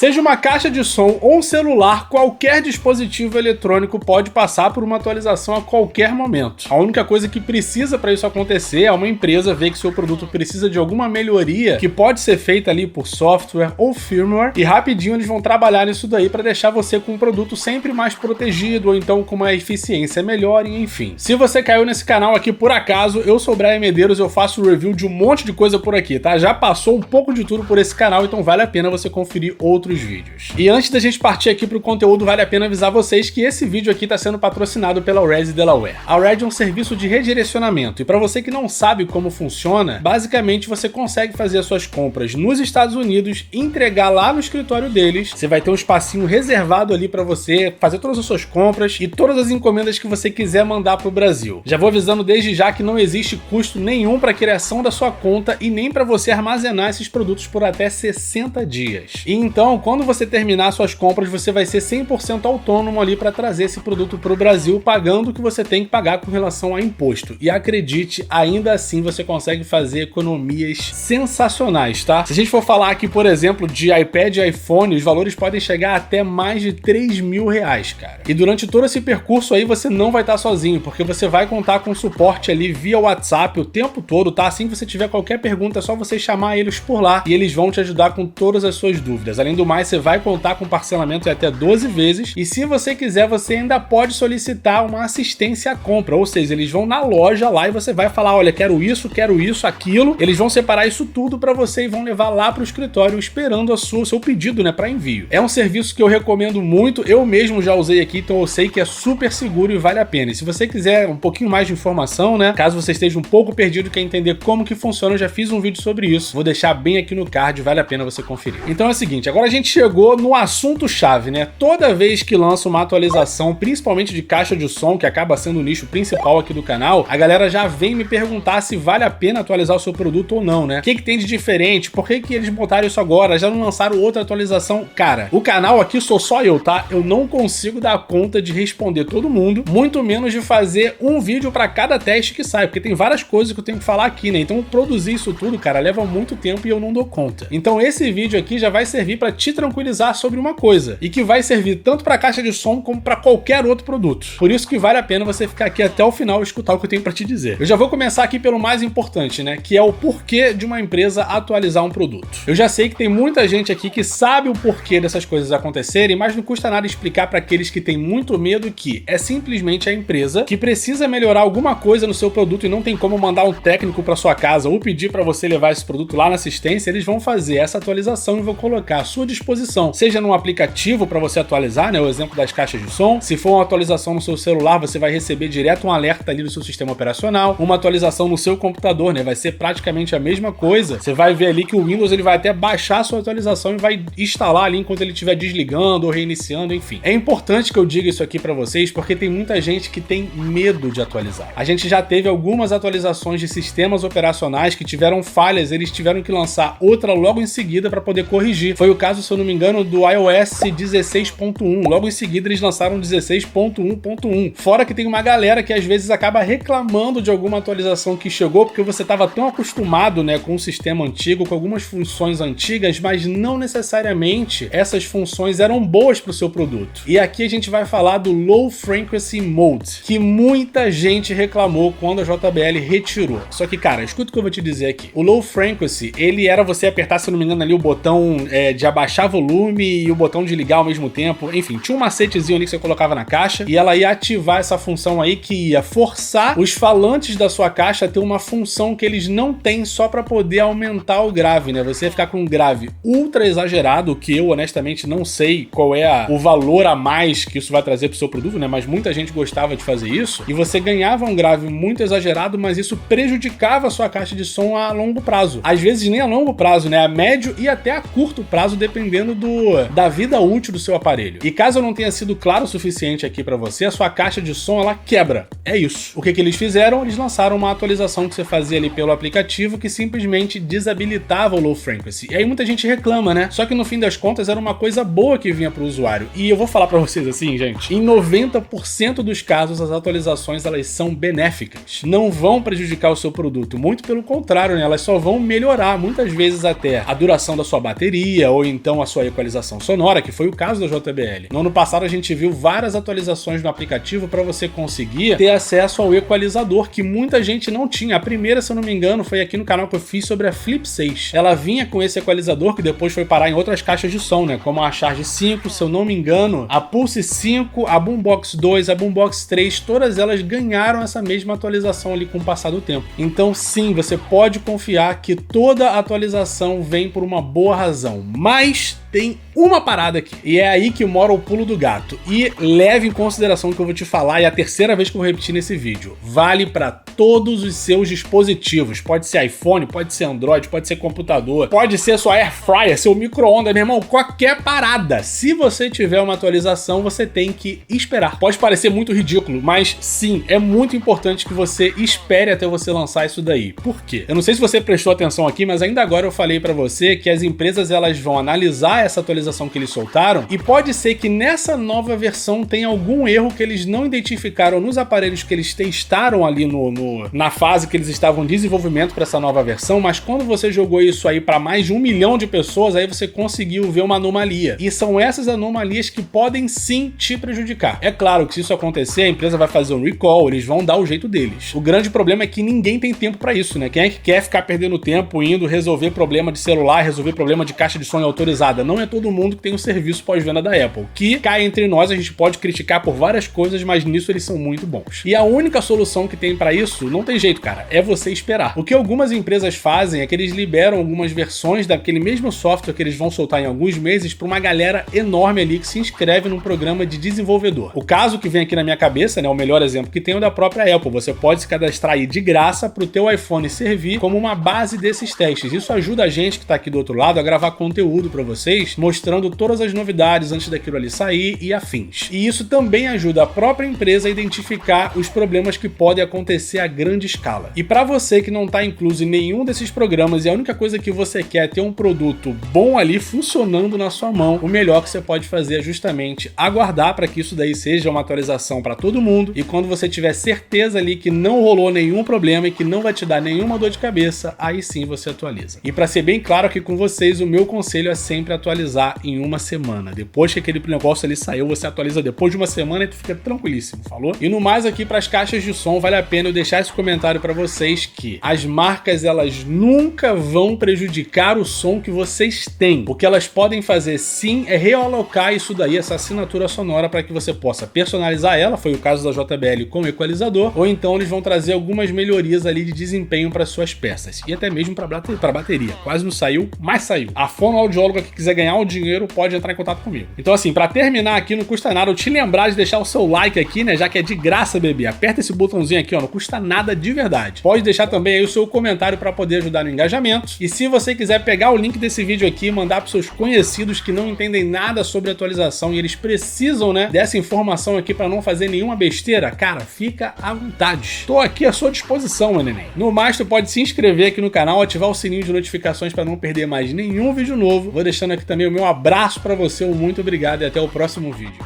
Seja uma caixa de som ou um celular, qualquer dispositivo eletrônico pode passar por uma atualização a qualquer momento. A única coisa que precisa para isso acontecer é uma empresa ver que seu produto precisa de alguma melhoria que pode ser feita ali por software ou firmware, e rapidinho eles vão trabalhar nisso daí para deixar você com um produto sempre mais protegido, ou então com uma eficiência melhor, e enfim. Se você caiu nesse canal aqui por acaso, eu sou o Brian Medeiros, eu faço review de um monte de coisa por aqui, tá? Já passou um pouco de tudo por esse canal, então vale a pena você conferir outros vídeos. E antes da gente partir aqui pro conteúdo, vale a pena avisar vocês que esse vídeo aqui está sendo patrocinado pela Red Delaware. A Red é um serviço de redirecionamento, e para você que não sabe como funciona, basicamente você consegue fazer as suas compras nos Estados Unidos, entregar lá no escritório deles, você vai ter um espacinho reservado ali para você fazer todas as suas compras e todas as encomendas que você quiser mandar pro Brasil. Já vou avisando desde já que não existe custo nenhum para a criação da sua conta e nem para você armazenar esses produtos por até 60 dias. E então, quando você terminar suas compras, você vai ser 100% autônomo ali para trazer esse produto pro Brasil, pagando o que você tem que pagar com relação a imposto. E acredite, ainda assim você consegue fazer economias sensacionais, tá? Se a gente for falar aqui, por exemplo, de iPad e iPhone, os valores podem chegar até mais de 3 mil reais, cara. E durante todo esse percurso aí, você não vai estar sozinho, porque você vai contar com suporte ali via WhatsApp o tempo todo, tá? Assim que você tiver qualquer pergunta, é só você chamar eles por lá e eles vão te ajudar com todas as suas dúvidas. Além do mais, você vai contar com parcelamento em até 12 vezes, e se você quiser, você ainda pode solicitar uma assistência à compra, ou seja, eles vão na loja lá e você vai falar, olha, quero isso, aquilo, eles vão separar isso tudo para você e vão levar lá pro escritório esperando o seu pedido, né, para envio. É um serviço que eu recomendo muito, eu mesmo já usei aqui, então eu sei que é super seguro e vale a pena. E se você quiser um pouquinho mais de informação, né, caso você esteja um pouco perdido e quer entender como que funciona, eu já fiz um vídeo sobre isso, vou deixar bem aqui no card, vale a pena você conferir. Então é o seguinte, agora a gente chegou no assunto chave, né? Toda vez que lança uma atualização, principalmente de caixa de som, que acaba sendo o nicho principal aqui do canal, a galera já vem me perguntar se vale a pena atualizar o seu produto ou não, né? O que tem de diferente? Por que eles botaram isso agora? Já não lançaram outra atualização? Cara, o canal aqui sou só eu, tá? Eu não consigo dar conta de responder todo mundo, muito menos de fazer um vídeo para cada teste que sai, porque tem várias coisas que eu tenho que falar aqui, né? Então produzir isso tudo, cara, leva muito tempo e eu não dou conta. Então esse vídeo aqui já vai servir para te tranquilizar sobre uma coisa, e que vai servir tanto para caixa de som como para qualquer outro produto. Por isso que vale a pena você ficar aqui até o final e escutar o que eu tenho para te dizer. Eu já vou começar aqui pelo mais importante, né? Que é o porquê de uma empresa atualizar um produto. Eu já sei que tem muita gente aqui que sabe o porquê dessas coisas acontecerem, mas não custa nada explicar para aqueles que têm muito medo que é simplesmente a empresa que precisa melhorar alguma coisa no seu produto e não tem como mandar um técnico para sua casa ou pedir para você levar esse produto lá na assistência. Eles vão fazer essa atualização e vão colocar à sua disposição, seja num aplicativo para você atualizar, né, o exemplo das caixas de som. Se for uma atualização no seu celular, você vai receber direto um alerta ali do seu sistema operacional. Uma atualização no seu computador, né, vai ser praticamente a mesma coisa. Você vai ver ali que o Windows ele vai até baixar a sua atualização e vai instalar ali enquanto ele estiver desligando ou reiniciando, enfim. É importante que eu diga isso aqui para vocês, porque tem muita gente que tem medo de atualizar. A gente já teve algumas atualizações de sistemas operacionais que tiveram falhas, eles tiveram que lançar outra logo em seguida para poder corrigir. Foi o caso, se eu não me engano, do iOS 16.1. Logo em seguida eles lançaram 16.1.1. Fora que tem uma galera que às vezes acaba reclamando de alguma atualização que chegou porque você estava tão acostumado, né, com o sistema antigo, com algumas funções antigas, mas não necessariamente essas funções eram boas para o seu produto. E aqui a gente vai falar do Low Frequency Mode, que muita gente reclamou quando a JBL retirou. Só que, cara, escuta o que eu vou te dizer aqui. O Low Frequency, ele era você apertar, se não me engano, ali o botão de abaixar volume e o botão de ligar ao mesmo tempo. Enfim, tinha um macetezinho ali que você colocava na caixa e ela ia ativar essa função aí que ia forçar os falantes da sua caixa a ter uma função que eles não têm só para poder aumentar o grave, né? Você ia ficar com um grave ultra exagerado, que eu honestamente não sei qual é o valor a mais que isso vai trazer pro seu produto, né? Mas muita gente gostava de fazer isso e você ganhava um grave muito exagerado, mas isso prejudicava a sua caixa de som a longo prazo. Às vezes nem a longo prazo, né? A médio e até a curto prazo, dependendo da vida útil do seu aparelho. E caso eu não tenha sido claro o suficiente aqui para você, a sua caixa de som ela quebra. É isso. O que eles fizeram? Eles lançaram uma atualização que você fazia ali pelo aplicativo que simplesmente desabilitava o Low Frequency. E aí muita gente reclama, né? Só que no fim das contas era uma coisa boa que vinha pro usuário. E eu vou falar para vocês assim, gente, em 90% dos casos as atualizações elas são benéficas. Não vão prejudicar o seu produto, muito pelo contrário, né? Elas só vão melhorar, muitas vezes até a duração da sua bateria, ou então então a sua equalização sonora, que foi o caso da JBL. No ano passado a gente viu várias atualizações no aplicativo para você conseguir ter acesso ao equalizador, que muita gente não tinha. A primeira, se eu não me engano, foi aqui no canal que eu fiz sobre a Flip 6. Ela vinha com esse equalizador que depois foi parar em outras caixas de som, né? Como a Charge 5, se eu não me engano, a Pulse 5, a Boombox 2, a Boombox 3, todas elas ganharam essa mesma atualização ali com o passar do tempo. Então sim, você pode confiar que toda atualização vem por uma boa razão, mas tem uma parada aqui, e é aí que mora o pulo do gato. E leve em consideração o que eu vou te falar, e é a terceira vez que eu vou repetir nesse vídeo. Vale para todos os seus dispositivos. Pode ser iPhone, pode ser Android, pode ser computador, pode ser sua Air Fryer, seu micro-ondas, meu irmão, qualquer parada. Se você tiver uma atualização, você tem que esperar. Pode parecer muito ridículo, mas sim, é muito importante que você espere até você lançar isso daí. Por quê? Eu não sei se você prestou atenção aqui, mas ainda agora eu falei para você que as empresas elas vão analisar essa atualização que eles soltaram, e pode ser que nessa nova versão tenha algum erro que eles não identificaram nos aparelhos que eles testaram ali na fase que eles estavam em desenvolvimento para essa nova versão, mas quando você jogou isso aí para mais de 1 milhão de pessoas, aí você conseguiu ver uma anomalia. E são essas anomalias que podem sim te prejudicar. É claro que se isso acontecer, a empresa vai fazer um recall, eles vão dar o jeito deles. O grande problema é que ninguém tem tempo para isso, né? Quem é que quer ficar perdendo tempo indo resolver problema de celular, resolver problema de caixa de som autorizada? Não é todo mundo que tem um serviço pós-venda da Apple, que cá entre nós a gente pode criticar por várias coisas, mas nisso eles são muito bons. E a única solução que tem para isso, não tem jeito, cara, é você esperar. O que algumas empresas fazem é que eles liberam algumas versões daquele mesmo software que eles vão soltar em alguns meses para uma galera enorme ali que se inscreve num programa de desenvolvedor. O caso que vem aqui na minha cabeça, né, o melhor exemplo que tem é o da própria Apple. Você pode se cadastrar aí de graça para o teu iPhone servir como uma base desses testes. Isso ajuda a gente que está aqui do outro lado a gravar conteúdo para vocês, mostrando todas as novidades antes daquilo ali sair e afins. E isso também ajuda a própria empresa a identificar os problemas que podem acontecer a grande escala. E para você que não está incluso em nenhum desses programas e a única coisa que você quer é ter um produto bom ali funcionando na sua mão, o melhor que você pode fazer é justamente aguardar para que isso daí seja uma atualização para todo mundo, e quando você tiver certeza ali que não rolou nenhum problema e que não vai te dar nenhuma dor de cabeça, aí sim você atualiza. E para ser bem claro aqui com vocês, o meu conselho é sempre atualizar em uma semana. Depois que aquele negócio ali saiu, você atualiza depois de uma semana e tu fica tranquilíssimo, falou? E no mais aqui para as caixas de som, vale a pena eu deixar esse comentário para vocês que as marcas elas nunca vão prejudicar o som que vocês têm. O que elas podem fazer sim é realocar isso daí, essa assinatura sonora, para que você possa personalizar ela, foi o caso da JBL com o equalizador, ou então eles vão trazer algumas melhorias ali de desempenho para suas peças, e até mesmo para bateria. Quase não saiu, mas saiu. A fonoaudióloga que quiser ganhar o dinheiro pode entrar em contato comigo. Então assim, para terminar aqui, não custa nada eu te lembrar de deixar o seu like aqui, né, já que é de graça, bebê. Aperta esse botãozinho aqui, ó, não custa nada de verdade. Pode deixar também aí o seu comentário para poder ajudar no engajamento. E se você quiser pegar o link desse vídeo aqui e mandar para seus conhecidos que não entendem nada sobre atualização e eles precisam, né, dessa informação aqui para não fazer nenhuma besteira, cara, fica à vontade. Tô aqui à sua disposição, meu neném. No mais, tu pode se inscrever aqui no canal, ativar o sininho de notificações para não perder mais nenhum vídeo novo. Vou deixando aqui também o meu abraço para você, um muito obrigado e até o próximo vídeo.